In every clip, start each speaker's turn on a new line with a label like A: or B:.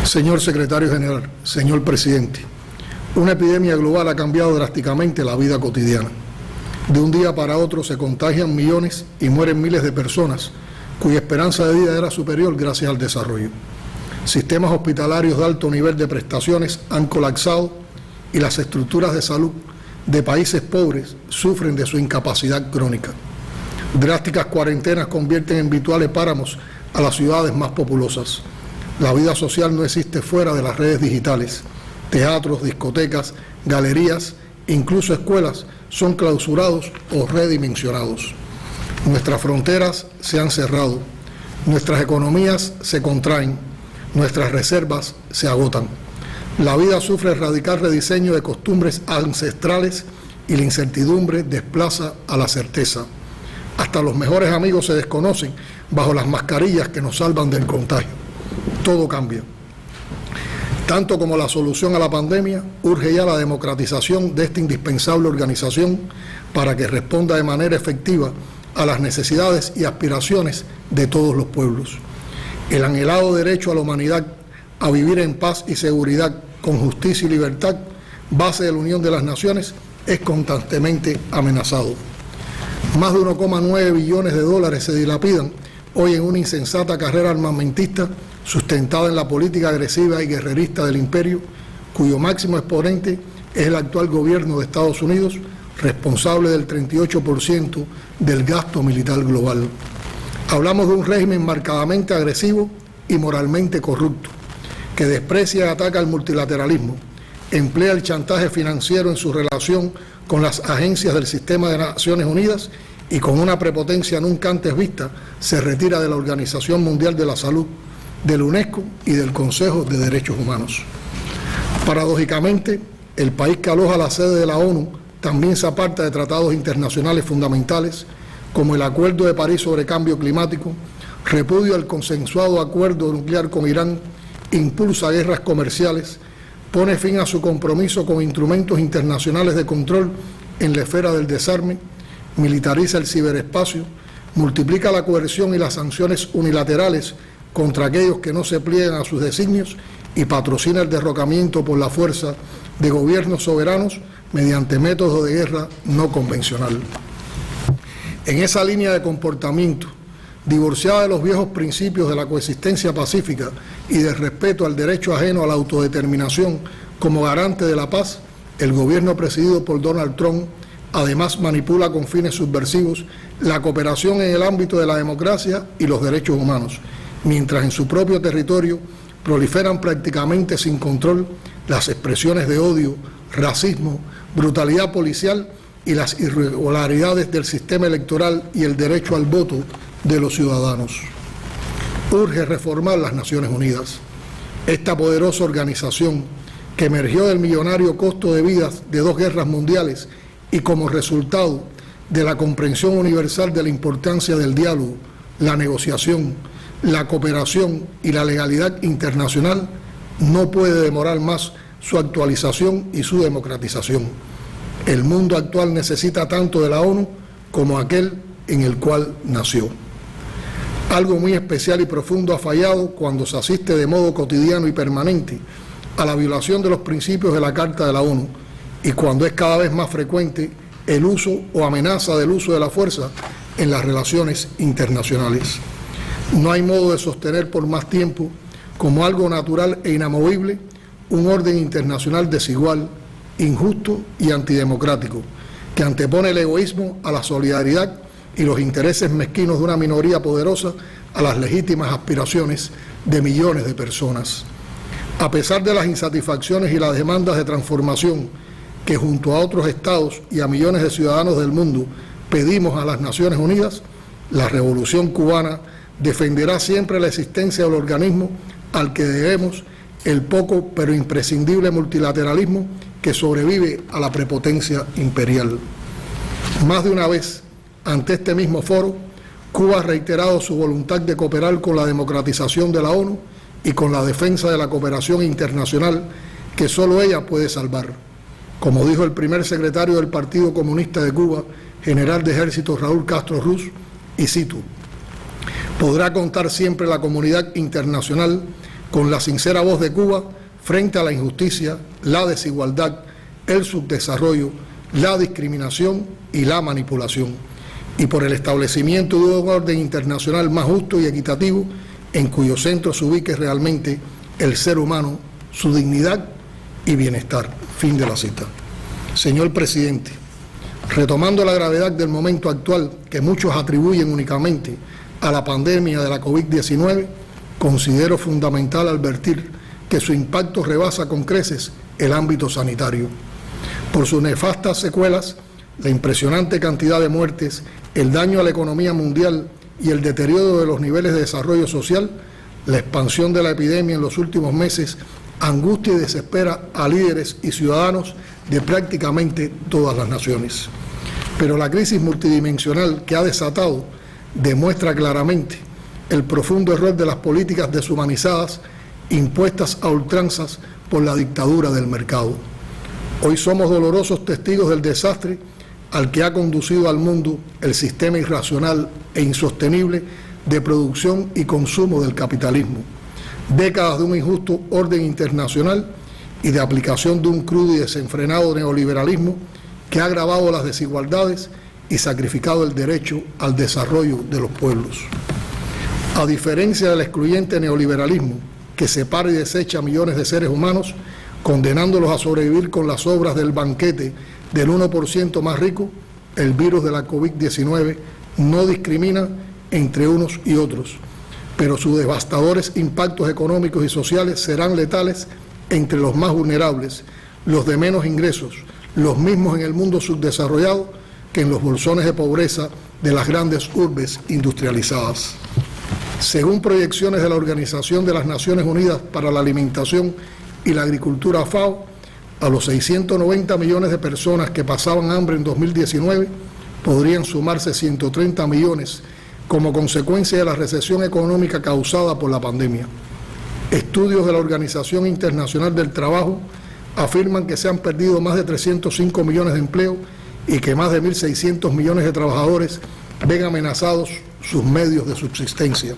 A: Señor Secretario General, señor Presidente, una epidemia global ha cambiado drásticamente la vida cotidiana. De un día para otro se contagian millones y mueren miles de personas cuya esperanza de vida era superior gracias al desarrollo. Sistemas hospitalarios de alto nivel de prestaciones han colapsado y las estructuras de salud de países pobres sufren de su incapacidad crónica. Drásticas cuarentenas convierten en virtuales páramos a las ciudades más populosas. La vida social no existe fuera de las redes digitales. Teatros, discotecas, galerías, incluso escuelas son clausurados o redimensionados. Nuestras fronteras se han cerrado, nuestras economías se contraen, nuestras reservas se agotan. La vida sufre el radical rediseño de costumbres ancestrales y la incertidumbre desplaza a la certeza. Hasta los mejores amigos se desconocen bajo las mascarillas que nos salvan del contagio. Todo cambia. Tanto como la solución a la pandemia, urge ya la democratización de esta indispensable organización para que responda de manera efectiva a las necesidades y aspiraciones de todos los pueblos. El anhelado derecho a la humanidad a vivir en paz y seguridad, con justicia y libertad, base de la unión de las naciones, es constantemente amenazado. Más de 1,9 billones de dólares se dilapidan hoy en una insensata carrera armamentista sustentada en la política agresiva y guerrerista del imperio, cuyo máximo exponente es el actual gobierno de Estados Unidos, responsable del 38% del gasto militar global. Hablamos de un régimen marcadamente agresivo y moralmente corrupto, que desprecia y ataca el multilateralismo, emplea el chantaje financiero en su relación con las agencias del sistema de Naciones Unidas y con una prepotencia nunca antes vista se retira de la Organización Mundial de la Salud, del UNESCO y del Consejo de Derechos Humanos. Paradójicamente, el país que aloja la sede de la ONU también se aparta de tratados internacionales fundamentales como el Acuerdo de París sobre Cambio Climático, repudia el consensuado acuerdo nuclear con Irán, impulsa guerras comerciales, pone fin a su compromiso con instrumentos internacionales de control en la esfera del desarme, militariza el ciberespacio, multiplica la coerción y las sanciones unilaterales contra aquellos que no se plieguen a sus designios y patrocina el derrocamiento por la fuerza de gobiernos soberanos mediante métodos de guerra no convencional. En esa línea de comportamiento, divorciada de los viejos principios de la coexistencia pacífica y del respeto al derecho ajeno a la autodeterminación como garante de la paz, el gobierno presidido por Donald Trump además manipula con fines subversivos la cooperación en el ámbito de la democracia y los derechos humanos, mientras en su propio territorio proliferan prácticamente sin control las expresiones de odio, racismo, brutalidad policial y las irregularidades del sistema electoral y el derecho al voto de los ciudadanos. Urge reformar las Naciones Unidas. Esta poderosa organización que emergió del millonario costo de vidas de 2 guerras mundiales y como resultado de la comprensión universal de la importancia del diálogo, la negociación, la cooperación y la legalidad internacional, no puede demorar más su actualización y su democratización. El mundo actual necesita tanto de la ONU como aquel en el cual nació. Algo muy especial y profundo ha fallado cuando se asiste de modo cotidiano y permanente a la violación de los principios de la Carta de la ONU y cuando es cada vez más frecuente el uso o amenaza del uso de la fuerza en las relaciones internacionales. No hay modo de sostener por más tiempo como algo natural e inamovible un orden internacional desigual, injusto y antidemocrático, que antepone el egoísmo a la solidaridad y los intereses mezquinos de una minoría poderosa a las legítimas aspiraciones de millones de personas. A pesar de las insatisfacciones y las demandas de transformación que junto a otros estados y a millones de ciudadanos del mundo pedimos a las Naciones Unidas, la Revolución Cubana defenderá siempre la existencia del organismo al que debemos el poco pero imprescindible multilateralismo que sobrevive a la prepotencia imperial. Más de una vez, ante este mismo foro, Cuba ha reiterado su voluntad de cooperar con la democratización de la ONU y con la defensa de la cooperación internacional que solo ella puede salvar. Como dijo el primer secretario del Partido Comunista de Cuba, general de ejército Raúl Castro Ruz, y cito: podrá contar siempre la comunidad internacional con la sincera voz de Cuba frente a la injusticia, la desigualdad, el subdesarrollo, la discriminación y la manipulación, y por el establecimiento de un orden internacional más justo y equitativo en cuyo centro se ubique realmente el ser humano, su dignidad y bienestar. Fin de la cita. Señor presidente, retomando la gravedad del momento actual que muchos atribuyen únicamente a la pandemia de la COVID-19, considero fundamental advertir que su impacto rebasa con creces el ámbito sanitario. Por sus nefastas secuelas, la impresionante cantidad de muertes, el daño a la economía mundial y el deterioro de los niveles de desarrollo social, la expansión de la epidemia en los últimos meses angustia y desespera a líderes y ciudadanos de prácticamente todas las naciones. Pero la crisis multidimensional que ha desatado demuestra claramente el profundo error de las políticas deshumanizadas impuestas a ultranzas por la dictadura del mercado. Hoy somos dolorosos testigos del desastre al que ha conducido al mundo el sistema irracional e insostenible de producción y consumo del capitalismo, décadas de un injusto orden internacional y de aplicación de un crudo y desenfrenado neoliberalismo que ha agravado las desigualdades y sacrificado el derecho al desarrollo de los pueblos. A diferencia del excluyente neoliberalismo que separa y desecha a millones de seres humanos, condenándolos a sobrevivir con las obras del banquete del 1% más rico, el virus de la COVID-19 no discrimina entre unos y otros, pero sus devastadores impactos económicos y sociales serán letales entre los más vulnerables, los de menos ingresos, los mismos en el mundo subdesarrollado que en los bolsones de pobreza de las grandes urbes industrializadas. Según proyecciones de la Organización de las Naciones Unidas para la Alimentación y la Agricultura, FAO, a los 690 millones de personas que pasaban hambre en 2019, podrían sumarse 130 millones como consecuencia de la recesión económica causada por la pandemia. Estudios de la Organización Internacional del Trabajo afirman que se han perdido más de 305 millones de empleos y que más de 1.600 millones de trabajadores ven amenazados sus medios de subsistencia.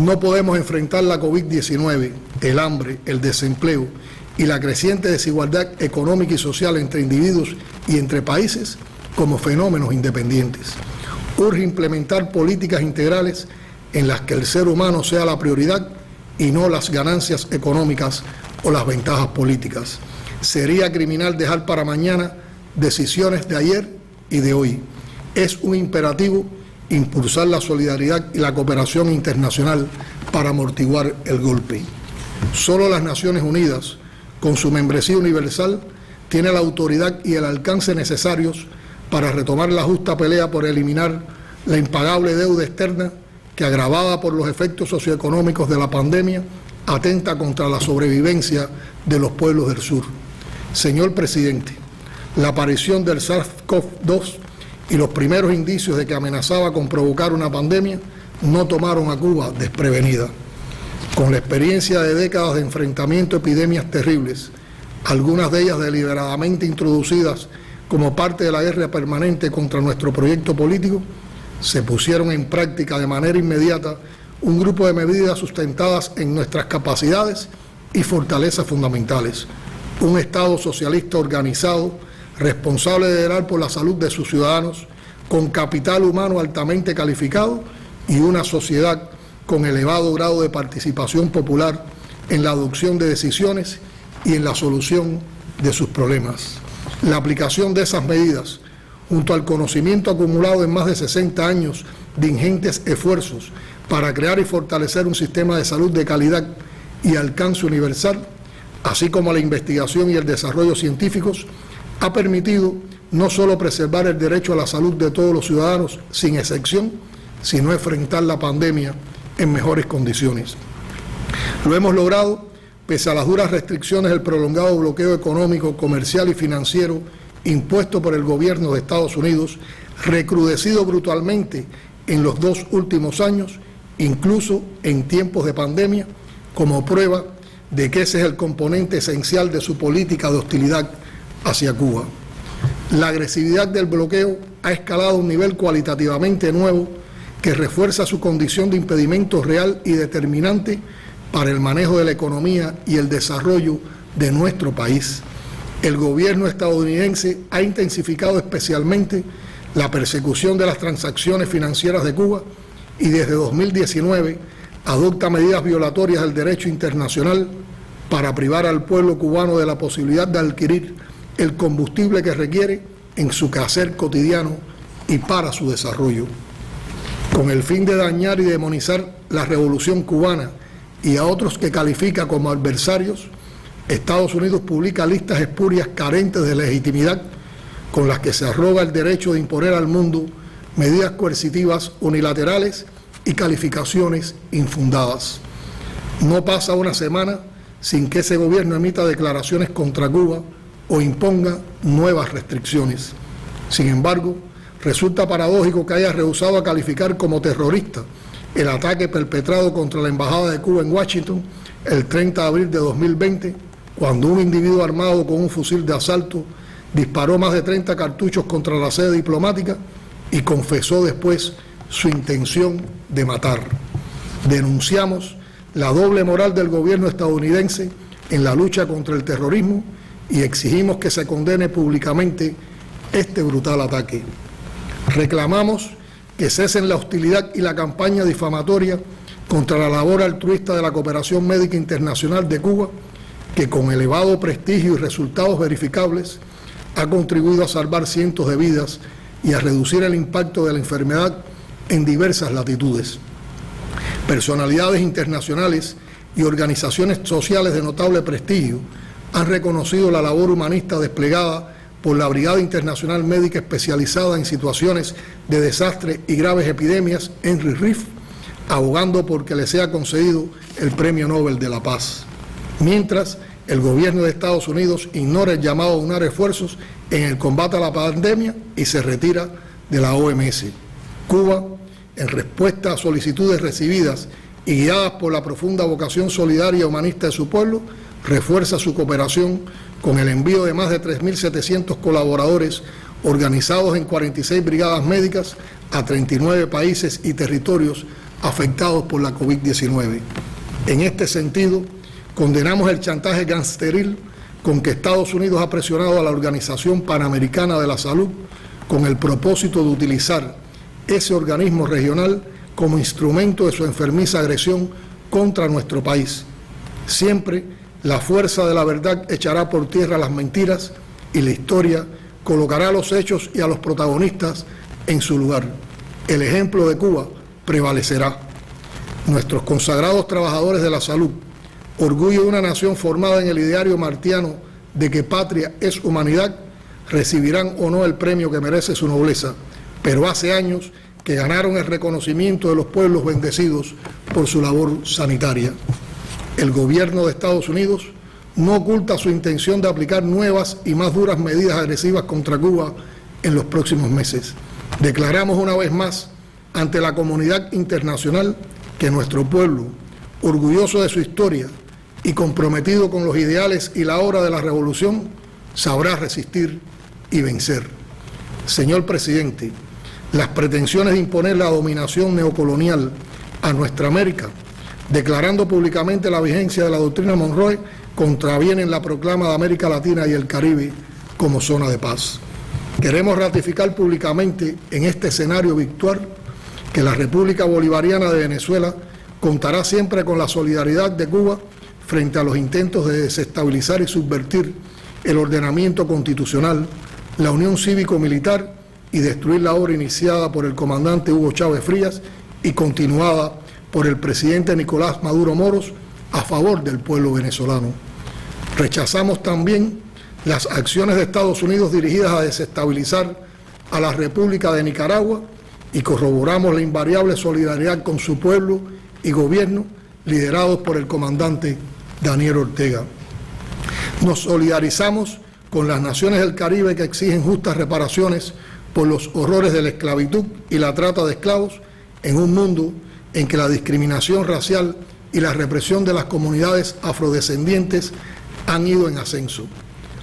A: No podemos enfrentar la COVID-19, el hambre, el desempleo y la creciente desigualdad económica y social entre individuos y entre países como fenómenos independientes. Urge implementar políticas integrales en las que el ser humano sea la prioridad y no las ganancias económicas o las ventajas políticas. Sería criminal dejar para mañana decisiones de ayer y de hoy. Es un imperativo impulsar la solidaridad y la cooperación internacional para amortiguar el golpe. Solo las Naciones Unidas, con su membresía universal, tiene la autoridad y el alcance necesarios para retomar la justa pelea por eliminar la impagable deuda externa que, agravada por los efectos socioeconómicos de la pandemia, atenta contra la sobrevivencia de los pueblos del sur. Señor presidente, la aparición del SARS-CoV-2 y los primeros indicios de que amenazaba con provocar una pandemia no tomaron a Cuba desprevenida. Con la experiencia de décadas de enfrentamiento a epidemias terribles, algunas de ellas deliberadamente introducidas como parte de la guerra permanente contra nuestro proyecto político, se pusieron en práctica de manera inmediata un grupo de medidas sustentadas en nuestras capacidades y fortalezas fundamentales. Un Estado socialista organizado, responsable de velar por la salud de sus ciudadanos, con capital humano altamente calificado y una sociedad con elevado grado de participación popular en la adopción de decisiones y en la solución de sus problemas. La aplicación de esas medidas, junto al conocimiento acumulado en más de 60 años de ingentes esfuerzos para crear y fortalecer un sistema de salud de calidad y alcance universal, así como la investigación y el desarrollo científicos, ha permitido no solo preservar el derecho a la salud de todos los ciudadanos sin excepción, sino enfrentar la pandemia en mejores condiciones. Lo hemos logrado pese a las duras restricciones del prolongado bloqueo económico, comercial y financiero impuesto por el gobierno de Estados Unidos, recrudecido brutalmente en los 2 últimos años, incluso en tiempos de pandemia, como prueba de que ese es el componente esencial de su política de hostilidad hacia Cuba. La agresividad del bloqueo ha escalado a un nivel cualitativamente nuevo que refuerza su condición de impedimento real y determinante para el manejo de la economía y el desarrollo de nuestro país. El gobierno estadounidense ha intensificado especialmente la persecución de las transacciones financieras de Cuba y desde 2019 adopta medidas violatorias del derecho internacional para privar al pueblo cubano de la posibilidad de adquirir el combustible que requiere en su quehacer cotidiano y para su desarrollo. Con el fin de dañar y demonizar la revolución cubana y a otros que califica como adversarios, Estados Unidos publica listas espurias carentes de legitimidad con las que se arroga el derecho de imponer al mundo medidas coercitivas unilaterales y calificaciones infundadas. No pasa una semana sin que ese gobierno emita declaraciones contra Cuba o imponga nuevas restricciones. Sin embargo, resulta paradójico que haya rehusado a calificar como terrorista el ataque perpetrado contra la Embajada de Cuba en Washington el 30 de abril de 2020, cuando un individuo armado con un fusil de asalto disparó más de 30 cartuchos contra la sede diplomática y confesó después su intención de matar. Denunciamos la doble moral del gobierno estadounidense en la lucha contra el terrorismo y exigimos que se condene públicamente este brutal ataque. Reclamamos que cesen la hostilidad y la campaña difamatoria contra la labor altruista de la Cooperación Médica Internacional de Cuba, que con elevado prestigio y resultados verificables ha contribuido a salvar cientos de vidas y a reducir el impacto de la enfermedad en diversas latitudes. Personalidades internacionales y organizaciones sociales de notable prestigio han reconocido la labor humanista desplegada por la Brigada Internacional Médica especializada en situaciones de desastre y graves epidemias, Henry Riff, abogando por que le sea concedido el Premio Nobel de la Paz. Mientras, el gobierno de Estados Unidos ignora el llamado a unar esfuerzos en el combate a la pandemia y se retira de la OMS. Cuba, en respuesta a solicitudes recibidas y guiadas por la profunda vocación solidaria y humanista de su pueblo, refuerza su cooperación con el envío de más de 3.700 colaboradores organizados en 46 brigadas médicas a 39 países y territorios afectados por la COVID-19. En este sentido, condenamos el chantaje gangsteril con que Estados Unidos ha presionado a la Organización Panamericana de la Salud con el propósito de utilizar ese organismo regional como instrumento de su enfermiza agresión contra nuestro país. Siempre la fuerza de la verdad echará por tierra las mentiras y la historia colocará a los hechos y a los protagonistas en su lugar. El ejemplo de Cuba prevalecerá. Nuestros consagrados trabajadores de la salud, orgullo de una nación formada en el ideario martiano de que patria es humanidad, recibirán o no el premio que merece su nobleza, pero hace años que ganaron el reconocimiento de los pueblos bendecidos por su labor sanitaria. El gobierno de Estados Unidos no oculta su intención de aplicar nuevas y más duras medidas agresivas contra Cuba en los próximos meses. Declaramos una vez más ante la comunidad internacional que nuestro pueblo, orgulloso de su historia y comprometido con los ideales y la obra de la revolución, sabrá resistir y vencer. Señor presidente, las pretensiones de imponer la dominación neocolonial a nuestra América, declarando públicamente la vigencia de la doctrina Monroe, contravienen la proclama de América Latina y el Caribe como zona de paz. Queremos ratificar públicamente en este escenario virtual que la República Bolivariana de Venezuela contará siempre con la solidaridad de Cuba frente a los intentos de desestabilizar y subvertir el ordenamiento constitucional, la unión cívico-militar y destruir la obra iniciada por el comandante Hugo Chávez Frías y continuada por el presidente Nicolás Maduro Moros a favor del pueblo venezolano. Rechazamos también las acciones de Estados Unidos dirigidas a desestabilizar a la República de Nicaragua y corroboramos la invariable solidaridad con su pueblo y gobierno liderados por el comandante Daniel Ortega. Nos solidarizamos con las naciones del Caribe que exigen justas reparaciones por los horrores de la esclavitud y la trata de esclavos en un mundo en que la discriminación racial y la represión de las comunidades afrodescendientes han ido en ascenso.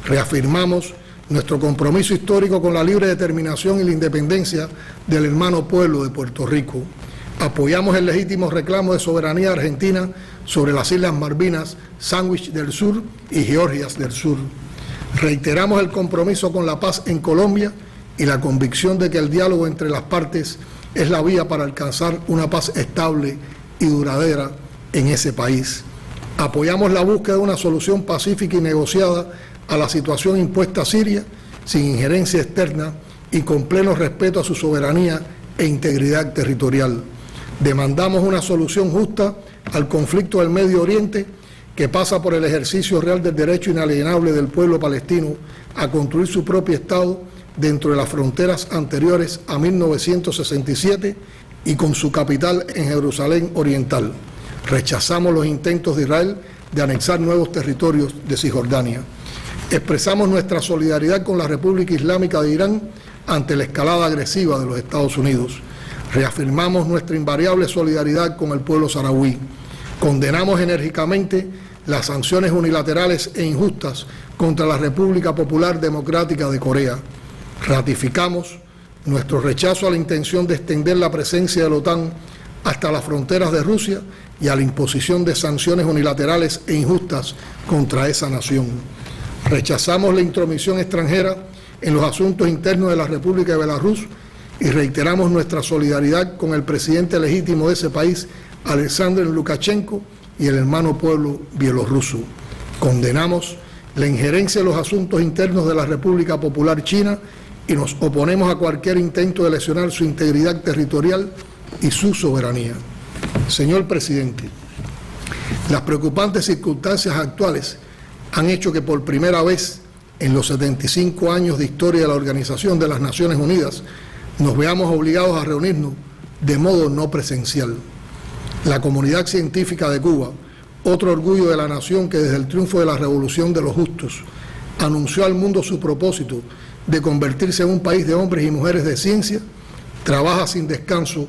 A: Reafirmamos nuestro compromiso histórico con la libre determinación y la independencia del hermano pueblo de Puerto Rico. Apoyamos el legítimo reclamo de soberanía argentina sobre las Islas Malvinas, Sandwich del Sur y Georgias del Sur. Reiteramos el compromiso con la paz en Colombia y la convicción de que el diálogo entre las partes es la vía para alcanzar una paz estable y duradera en ese país. Apoyamos la búsqueda de una solución pacífica y negociada a la situación impuesta a Siria, sin injerencia externa y con pleno respeto a su soberanía e integridad territorial. Demandamos una solución justa al conflicto del Medio Oriente que pasa por el ejercicio real del derecho inalienable del pueblo palestino a construir su propio Estado dentro de las fronteras anteriores a 1967 y con su capital en Jerusalén Oriental. Rechazamos los intentos de Israel de anexar nuevos territorios de Cisjordania. Expresamos nuestra solidaridad con la República Islámica de Irán ante la escalada agresiva de los Estados Unidos. Reafirmamos nuestra invariable solidaridad con el pueblo saharaui. Condenamos enérgicamente las sanciones unilaterales e injustas contra la República Popular Democrática de Corea. Ratificamos nuestro rechazo a la intención de extender la presencia de la OTAN hasta las fronteras de Rusia y a la imposición de sanciones unilaterales e injustas contra esa nación. Rechazamos la intromisión extranjera en los asuntos internos de la República de Belarus y reiteramos nuestra solidaridad con el presidente legítimo de ese país, Alexander Lukashenko, y el hermano pueblo bielorruso. Condenamos la injerencia en los asuntos internos de la República Popular China y nos oponemos a cualquier intento de lesionar su integridad territorial y su soberanía. Señor presidente, las preocupantes circunstancias actuales han hecho que por primera vez en los 75 años de historia de la Organización de las Naciones Unidas nos veamos obligados a reunirnos de modo no presencial. La comunidad científica de Cuba, otro orgullo de la nación que desde el triunfo de la Revolución de los Justos anunció al mundo su propósito de convertirse en un país de hombres y mujeres de ciencia, trabaja sin descanso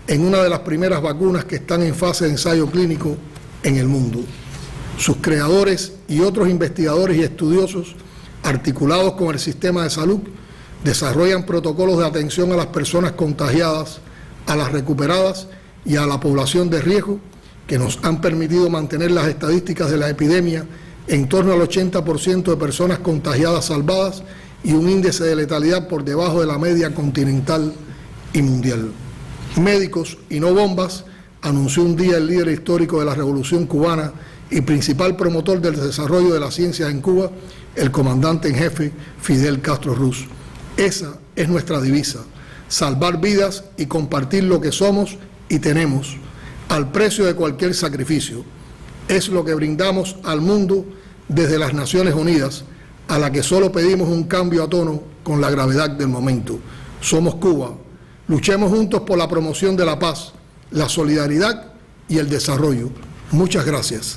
A: en una de las primeras vacunas que están en fase de ensayo clínico en el mundo. Sus creadores y otros investigadores y estudiosos, articulados con el sistema de salud, desarrollan protocolos de atención a las personas contagiadas, a las recuperadas y a la población de riesgo que nos han permitido mantener las estadísticas de la epidemia en torno al 80% de personas contagiadas salvadas y un índice de letalidad por debajo de la media continental y mundial. Médicos y no bombas, anunció un día el líder histórico de la Revolución Cubana y principal promotor del desarrollo de la ciencia en Cuba, el comandante en jefe Fidel Castro Ruz. Esa es nuestra divisa: salvar vidas y compartir lo que somos y tenemos, al precio de cualquier sacrificio. Es lo que brindamos al mundo desde las Naciones Unidas, a la que solo pedimos un cambio a tono con la gravedad del momento. Somos Cuba. Luchemos juntos por la promoción de la paz, la solidaridad y el desarrollo. Muchas gracias.